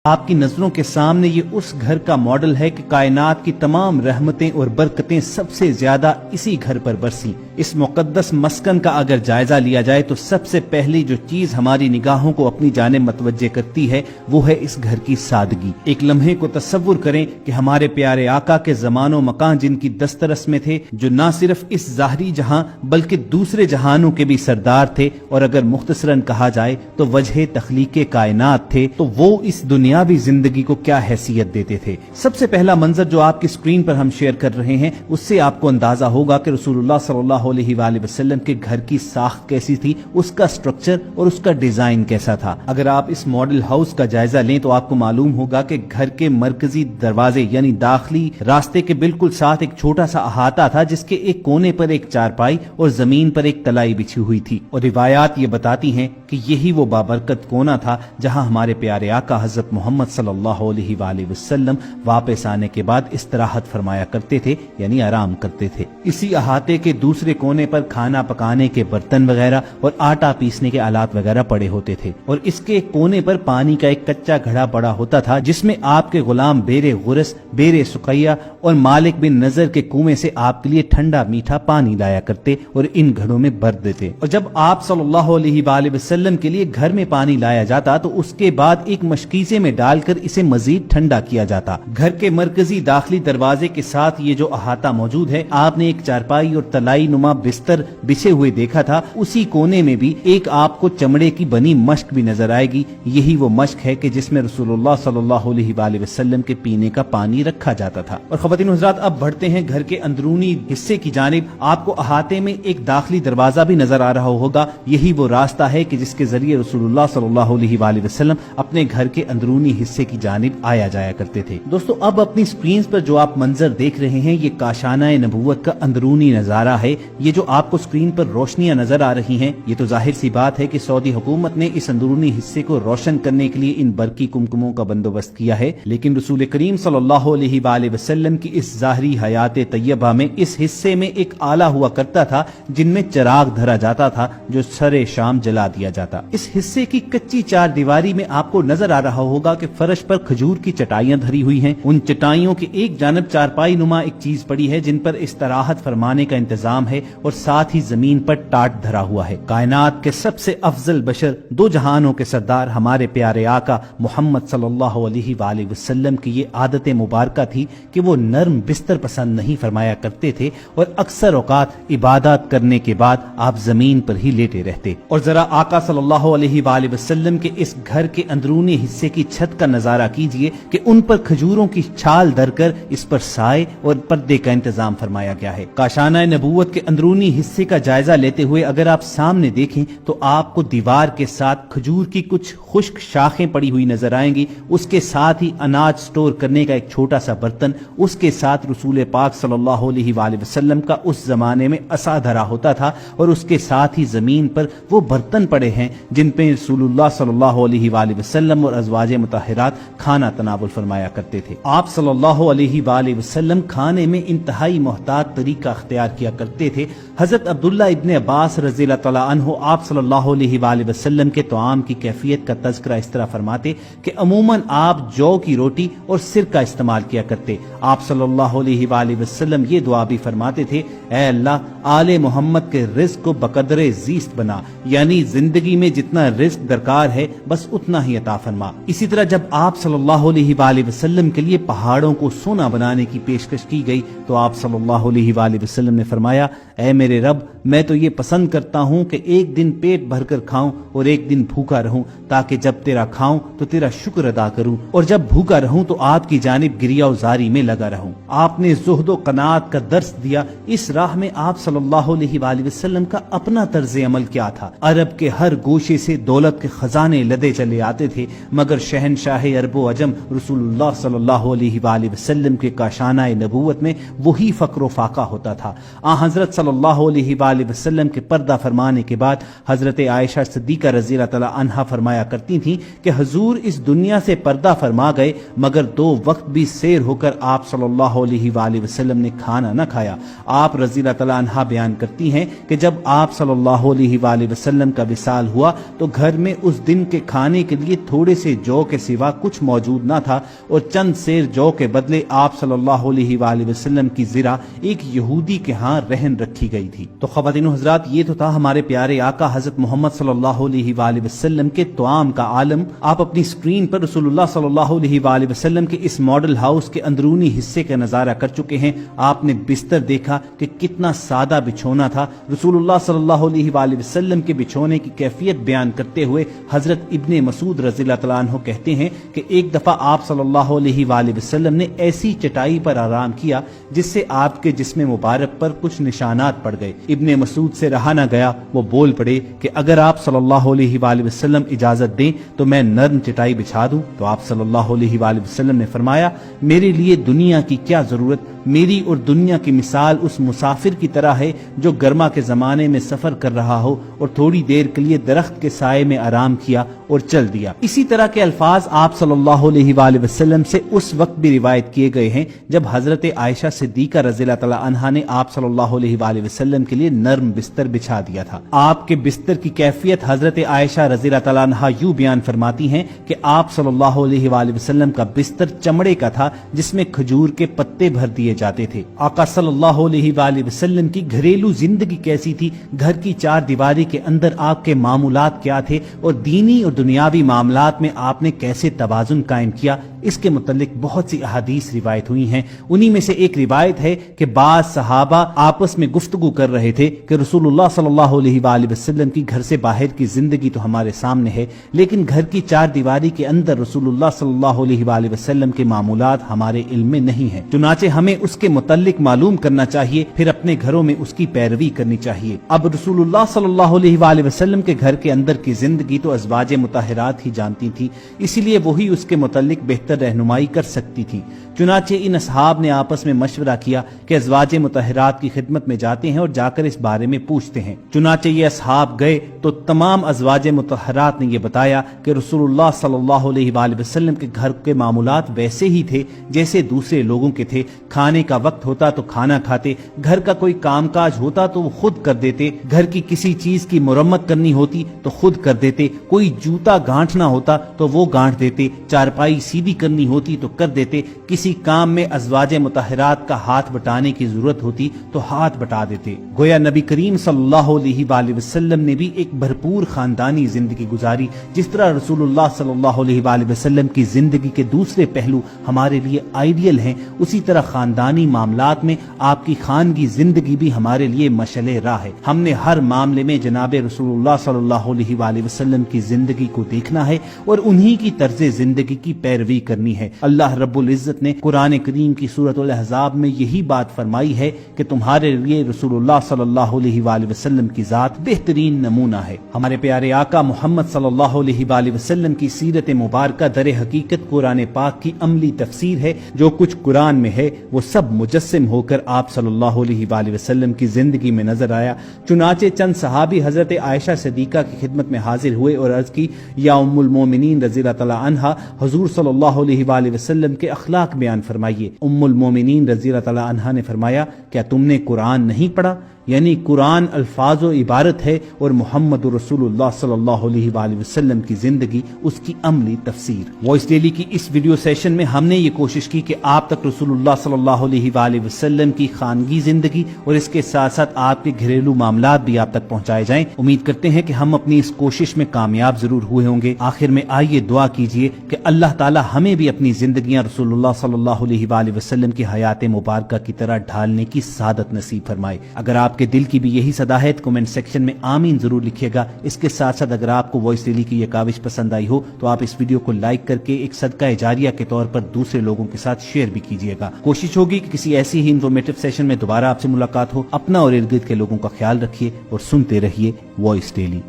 آپ کی نظروں کے سامنے یہ اس گھر کا ماڈل ہے کہ کائنات کی تمام رحمتیں اور برکتیں سب سے زیادہ اسی گھر پر برسی۔ اس مقدس مسکن کا اگر جائزہ لیا جائے تو سب سے پہلی جو چیز ہماری نگاہوں کو اپنی جانب متوجہ کرتی ہے وہ ہے اس گھر کی سادگی۔ ایک لمحے کو تصور کریں کہ ہمارے پیارے آقا کے زمان و مکان جن کی دسترس میں تھے، جو نہ صرف اس ظاہری جہاں بلکہ دوسرے جہانوں کے بھی سردار تھے، اور اگر مختصراً کہا جائے تو وجہ تخلیق کائنات تھے، تو وہ اس دنیاوی زندگی کو کیا حیثیت دیتے تھے۔ سب سے پہلا منظر جو آپ کی سکرین پر ہم شیئر کر رہے ہیں، اس سے آپ کو اندازہ ہوگا کہ رسول اللہ صلی اللہ علیہ وآلہ وسلم کے گھر کی ساخت کیسی تھی، اس کا سٹرکچر اور اس کا ڈیزائن کیسا تھا۔ اگر آپ اس ماڈل ہاؤس کا جائزہ لیں تو آپ کو معلوم ہوگا کہ گھر کے مرکزی دروازے یعنی داخلی راستے کے بالکل ساتھ ایک چھوٹا سا احاطہ تھا، جس کے ایک کونے پر ایک چارپائی اور زمین پر ایک تلائی بچھی ہوئی تھی، اور روایات یہ بتاتی ہیں کہ یہی وہ بابرکت کونا تھا جہاں ہمارے پیارے آقا حضرت محمد صلی اللہ علیہ وآلہ وسلم واپس آنے کے بعد استراحت فرمایا کرتے تھے، یعنی آرام کرتے تھے۔ اسی احاطے کے دوسرے کونے پر کھانا پکانے کے برتن وغیرہ اور آٹا پیسنے کے آلات وغیرہ پڑے ہوتے تھے، اور اس کے کونے پر پانی کا ایک کچا گھڑا پڑا ہوتا تھا، جس میں آپ کے غلام بیر غرس، بیر سقیہ اور مالک بن نظر کے کنویں سے آپ کے لیے ٹھنڈا میٹھا پانی لایا کرتے اور ان گھڑوں میں بھر دیتے۔ اور جب آپ صلی اللہ علیہ وآلہ وسلم کے لیے گھر میں پانی لایا جاتا تو اس کے بعد ایک مشکیزے میں ڈال کر اسے مزید ٹھنڈا کیا جاتا۔ گھر کے مرکزی داخلی دروازے کے ساتھ یہ جو احاطہ موجود ہے، آپ نے ایک چارپائی اور تلائی نما بستر بچھے ہوئے دیکھا تھا۔ اسی کونے میں بھی ایک آپ کو چمڑے کی بنی مشک بھی نظر آئے گی، یہی وہ مشک ہے کہ جس میں رسول اللہ صلی اللہ علیہ وآلہ وسلم کے پینے کا پانی رکھا جاتا تھا۔ اور خواتین و حضرات، اب بڑھتے ہیں گھر کے اندرونی حصے کی جانب۔ آپ کو احاطے میں ایک داخلی دروازہ بھی نظر آ رہا ہوگا، یہی وہ راستہ ہے کہ جس کے ذریعے رسول اللہ صلی اللہ علیہ وآلہ وسلم اپنے گھر کے اندرونی حصے کی جانب آیا جایا کرتے تھے۔ دوستو، اب اپنی سکرینز پر جو آپ منظر دیکھ رہے ہیں، یہ کاشانہ نبوت کا اندرونی نظارہ ہے۔ یہ جو آپ کو سکرین پر روشنیاں نظر آ رہی ہیں، یہ تو ظاہر سی بات ہے کہ سعودی حکومت نے اس اندرونی حصے کو روشن کرنے کے لیے ان برقی کمکموں کا بندوبست کیا ہے، لیکن رسول کریم صلی اللہ علیہ وآلہ وسلم کی اس ظاہری حیات طیبہ میں اس حصے میں ایک آلہ ہوا کرتا تھا جن میں چراغ دھرا جاتا تھا، جو سر شام جلا دیا جاتا۔ اس حصے کی کچی چار دیواری میں آپ کو نظر آ رہا ہوگا کہ فرش پر کھجور کی چٹائیاں دھری ہوئی ہیں۔ ان چٹائیوں کے ایک جانب چارپائی نما ایک چیز پڑی ہے جن پر استراحت فرمانے کا انتظام ہے، اور ساتھ ہی زمین پر ٹاٹ دھرا ہوا ہے۔ کائنات کے سب سے افضل بشر، دو جہانوں کے سردار ہمارے پیارے آقا محمد صلی اللہ علیہ وآلہ وسلم کی یہ عادت مبارکہ تھی کہ وہ نرم بستر پسند نہیں فرمایا کرتے تھے، اور اکثر اوقات عبادات کرنے کے بعد آپ زمین پر ہی لیٹے رہتے۔ اور ذرا آقا صلی اللہ علیہ وآلہ وسلم کے اس گھر کے اندرونی حصے کی چھت کا نظارہ کیجئے کہ ان پر کھجوروں کی چھال دھر کر اس پر سائے اور پردے کا انتظام فرمایا گیا ہے۔ کاشانہ نبوت کے اندرونی حصے کا جائزہ لیتے ہوئے اگر آپ سامنے دیکھیں تو آپ کو دیوار کے ساتھ کھجور کی کچھ خشک شاخیں پڑی ہوئی نظر آئیں گی، اس کے ساتھ ہی اناج سٹور کرنے کا ایک چھوٹا سا برتن، اس کے ساتھ رسول پاک صلی اللہ علیہ وآلہ وسلم کا اس زمانے میں عصا دھرا ہوتا تھا، اور اس کے ساتھ ہی زمین پر وہ برتن پڑے ہیں جن پہ رسول اللہ صلی اللہ علیہ وآلہ وسلم اور ازواج مطہرات کھانا تناول فرمایا کرتے تھے۔ آپ صلی اللہ علیہ وآلہ وسلم کھانے میں انتہائی محتاط طریقہ اختیار کیا کرتے تھے۔ حضرت عبداللہ ابن عباس رضی اللہ تعالیٰ عنہ آپ صلی اللہ علیہ وآلہ وسلم کے طعام کی کیفیت کا تذکرہ اس طرح فرماتے کہ عموماً آپ جو کی روٹی اور سرکہ استعمال کیا کرتے۔ آپ صلی اللہ علیہ وآلہ وسلم یہ دعا بھی فرماتے تھے، اے اللہ، آل محمد کے رزق کو بقدر زیست بنا، یعنی زندگی میں جتنا رزق درکار ہے بس اتنا ہی عطا فرما۔ اسی طرح جب آپ صلی اللہ علیہ وآلہ وسلم کے لیے پہاڑوں کو سونا بنانے کی پیشکش کی گئی تو آپ صلی اللہ علیہ وآلہ وسلم نے فرمایا، اے میرے رب، میں تو یہ پسند کرتا ہوں کہ ایک دن پیٹ بھر کر کھاؤں اور ایک دن بھوکا رہوں، تاکہ جب تیرا کھاؤں تو تیرا شکر ادا کروں، اور جب بھوکا رہوں تو آپ کی جانب گریا وزاری میں لگا رہوں۔ آپ نے زہد و قناعت کا درس دیا۔ اس راہ میں آپ صلی اللہ علیہ وآلہ وسلم کا اپنا طرز عمل کیا تھا؟ عرب کے ہر گوشے سے دولت کے خزانے لدے چلے آتے تھے، مگر شہنشاہ عرب و عجم رسول اللہ صلی اللہ علیہ وآلہ وسلم کے کاشانہ نبوت میں وہی فقر و فاقہ ہوتا تھا۔ حضرت صلی صلی اللہ علیہ وآلہ وسلم کے پردہ فرمانے کے بعد حضرت عائشہ صدیقہ رضی اللہ تعالی عنہا فرمایا کرتی تھیں کہ حضور اس دنیا سے پردہ فرما گئے مگر 2 وقت بھی سیر ہو کر آپ صلی اللہ علیہ وآلہ وسلم نے کھانا نہ کھایا۔ آپ رضی اللہ تعالی عنہا بیان کرتی ہیں کہ جب آپ صلی اللہ علیہ وآلہ وسلم کا وصال ہوا تو گھر میں اس دن کے کھانے کے لیے تھوڑے سے جو کے سوا کچھ موجود نہ تھا، اور چند سیر جو کے بدلے آپ صلی اللہ علیہ وآلہ وسلم کی زرہ ایک یہودی کے ہاں رہن رکھی گئی تھی۔ تو خواتین و حضرات، یہ تو تھا ہمارے پیارے آقا حضرت محمد صلی اللہ علیہ وآلہ وسلم کے طعام کا عالم۔ آپ اپنی سکرین پر رسول اللہ صلی اللہ علیہ وآلہ وسلم کے اس ماڈل ہاؤس کے اندرونی حصے کا نظارہ کر چکے ہیں۔ آپ نے بستر دیکھا کہ کتنا سادہ بچھونا تھا۔ رسول اللہ صلی اللہ علیہ وآلہ وسلم کے بچھونے کی کیفیت بیان کرتے ہوئے حضرت ابن مسعود رضی اللہ تعالیٰ عنہ کہتے ہیں کہ ایک دفعہ آپ صلی اللہ علیہ وآلہ وسلم نے ایسی چٹائی پر آرام کیا جس سے آپ کے جسم مبارک پر کچھ نشانات پڑ گئے۔ ابن مسعود سے رہا نہ گیا، وہ بول پڑے کہ اگر آپ صلی اللہ علیہ وآلہ وسلم اجازت دیں تو میں نرم چٹائی بچھا دوں۔ تو آپ صلی اللہ علیہ وآلہ وسلم نے فرمایا، میرے لیے دنیا کی کیا ضرورت، میری اور دنیا کی مثال اس مسافر کی طرح ہے جو گرما کے زمانے میں سفر کر رہا ہو اور تھوڑی دیر کے لیے درخت کے سائے میں آرام کیا اور چل دیا۔ اسی طرح کے الفاظ آپ صلی اللہ علیہ وآلہ وسلم سے اس وقت بھی روایت کیے گئے ہیں جب حضرت عائشہ صدیقہ رضی اللہ تعالی عنہا نے آپ صلی اللہ علیہ وآلہ وسلم کے لیے نرم بستر بچھا دیا تھا۔ آپ کے بستر کی کیفیت حضرت عائشہ رضی اللہ تعالی عنہا یوں بیان فرماتی ہیں کہ آپ صلی اللہ علیہ وآلہ وسلم کا بستر چمڑے کا تھا جس میں کھجور کے پتے بھر دیے جاتے تھے۔ آقا صلی اللہ علیہ وآلہ وسلم کی گھریلو زندگی کیسی تھی، گھر کی 4 دیواری کے اندر آپ کے معمولات کیا تھے اور دینی اور دنیاوی معاملات میں آپ نے کیسے توازن قائم کیا، اس کے متعلق بہت سی احادیث روایت ہوئی ہیں۔ انہی میں سے ایک روایت ہے کہ بعض صحابہ آپس میں گفتگو کر رہے تھے کہ رسول اللہ صلی اللہ علیہ وآلہ وسلم کی گھر سے باہر کی زندگی تو ہمارے سامنے ہے، لیکن گھر کی 4 دیواری کے اندر رسول اللہ صلی اللہ علیہ وآلہ وسلم کے معمولات ہمارے علم میں نہیں ہیں، چنانچہ ہمیں اس کے متعلق معلوم کرنا چاہیے، پھر اپنے گھروں میں اس کی پیروی کرنی چاہیے۔ اب رسول اللہ صلی اللہ علیہ وآلہ وسلم کے گھر کے اندر کی زندگی تو ازواج مطہرات ہی جانتی تھی، اسی لیے وہی اس کے متعلق بہتر رہنمائی کر سکتی تھی۔ چنانچہ ان اصحاب نے آپس میں مشورہ کیا کہ ازواج مطہرات کی خدمت میں جاتے ہیں اور جا کر اس بارے میں پوچھتے ہیں۔ چنانچہ یہ اصحاب گئے تو تمام ازواج مطہرات نے یہ بتایا کہ رسول اللہ صلی اللہ علیہ وآلہ وسلم کے گھر کے معمولات ویسے ہی تھے جیسے دوسرے لوگوں کے تھے۔ کھانے کا وقت ہوتا تو کھانا کھاتے، گھر کا کوئی کام کاج ہوتا تو وہ خود کر دیتے، گھر کی کسی چیز کی مرمت کرنی ہوتی تو خود کر دیتے، کوئی جوتا گانٹھنا ہوتا تو وہ گانٹھ دیتے، چارپائی سیدھی کرنی ہوتی تو کر دیتے، کسی کام میں ازواج مطہرات کا ہاتھ بٹانے کی ضرورت ہوتی تو ہاتھ بٹا دیتے۔ گویا نبی کریم صلی اللہ علیہ وآلہ وسلم نے بھی ایک بھرپور خاندانی زندگی گزاری۔ جس طرح رسول اللہ صلی اللہ علیہ وآلہ وسلم کی زندگی کے دوسرے پہلو ہمارے لیے آئیڈیل ہیں، اسی طرح خاندانی معاملات میں آپ کی خانگی زندگی بھی ہمارے لیے مشعل راہ ہے۔ ہم نے ہر معاملے میں جناب رسول اللہ صلی اللہ علیہ وآلہ وسلم کی زندگی کو دیکھنا ہے اور انہی کی طرز زندگی کی پیروی کرنی ہے۔ اللہ رب العزت نے قرآن کریم کی سورۃ الاحزاب میں یہی بات فرمائی ہے کہ تمہارے لیے رسول اللہ صلی اللہ علیہ وآلہ وسلم کی ذات بہترین نمونہ ہے۔ ہمارے پیارے آقا محمد صلی اللہ علیہ وآلہ وسلم کی سیرت مبارکہ در حقیقت قرآن پاک کی عملی تفسیر ہے۔ جو کچھ قرآن میں ہے وہ سب مجسم ہو کر آپ صلی اللہ علیہ وآلہ وسلم کی زندگی میں نظر آیا۔ چنانچہ چند صحابی حضرت عائشہ صدیقہ کی خدمت میں حاضر ہوئے اور عرض کی، یا ام المومنین رضی اللہ تعالی عنہا، حضور صلی اللہ علیہ وآلہ وسلم کے اخلاق بیان فرمائیے۔ ام المومنین رضی اللہ تعالی عنہا نے فرمایا، کیا تم نے قرآن نہیں پڑھا؟ یعنی قرآن الفاظ و عبارت ہے اور محمد رسول اللہ صلی اللہ علیہ وآلہ وسلم کی زندگی اس کی عملی تفسیر۔ وائس ڈیلی کی اس ویڈیو سیشن میں ہم نے یہ کوشش کی کہ آپ تک رسول اللہ صلی اللہ علیہ وآلہ وسلم کی خانگی زندگی اور اس کے ساتھ ساتھ آپ کے گھریلو معاملات بھی آپ تک پہنچائے جائیں۔ امید کرتے ہیں کہ ہم اپنی اس کوشش میں کامیاب ضرور ہوئے ہوں گے۔ آخر میں آئیے دعا کیجئے کہ اللہ تعالی ہمیں بھی اپنی زندگیاں رسول اللہ صلی اللہ علیہ وآلہ وسلم کی حیات مبارکہ کی طرح ڈھالنے کی سعادت نصیب فرمائے۔ اگر آپ کے دل کی بھی یہی صدا ہے تو کمنٹ سیکشن میں آمین ضرور لکھیے گا۔ اس کے ساتھ ساتھ اگر آپ کو وائس ڈیلی کی یہ کاوش پسند آئی ہو تو آپ اس ویڈیو کو لائک کر کے ایک صدقہ جاریہ کے طور پر دوسرے لوگوں کے ساتھ شیئر بھی کیجیے گا۔ کوشش ہوگی کہ کسی ایسی ہی انفارمیٹو سیشن میں دوبارہ آپ سے ملاقات ہو۔ اپنا اور ارد گرد کے لوگوں کا خیال رکھیے اور سنتے رہیے وائس ڈیلی۔